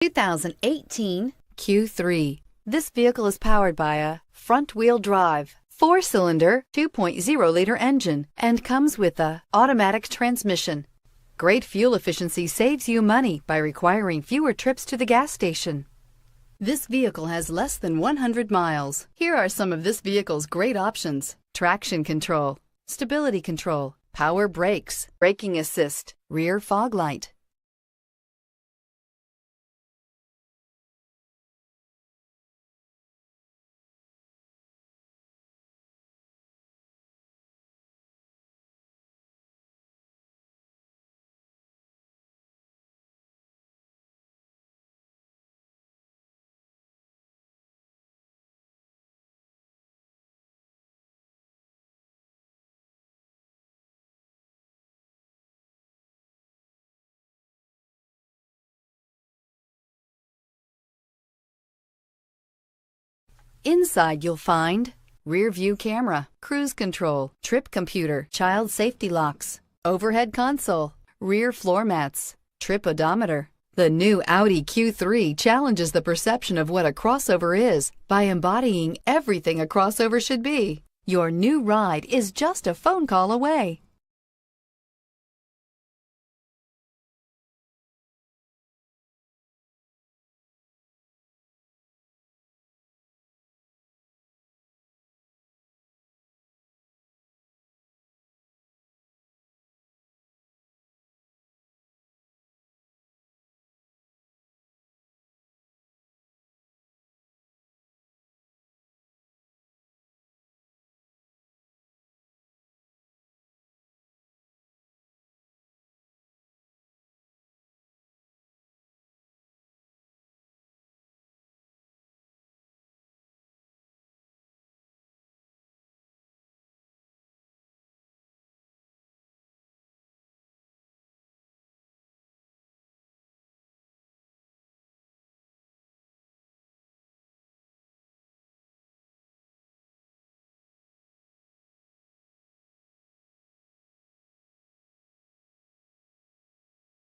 2018 Q3. This vehicle is powered by a front-wheel drive, 4-cylinder, 2.0-liter engine, and comes with a automatic transmission. Great fuel efficiency saves you money by requiring fewer trips to the gas station. This vehicle has less than 100 miles. Here are some of this vehicle's great options: traction control, stability control, power brakes, braking assist, rear fog light. Inside you'll find rear view camera, cruise control, trip computer, child safety locks, overhead console, rear floor mats, trip odometer. The new Audi Q3 challenges the perception of what a crossover is by embodying everything a crossover should be. Your new ride is just a phone call away.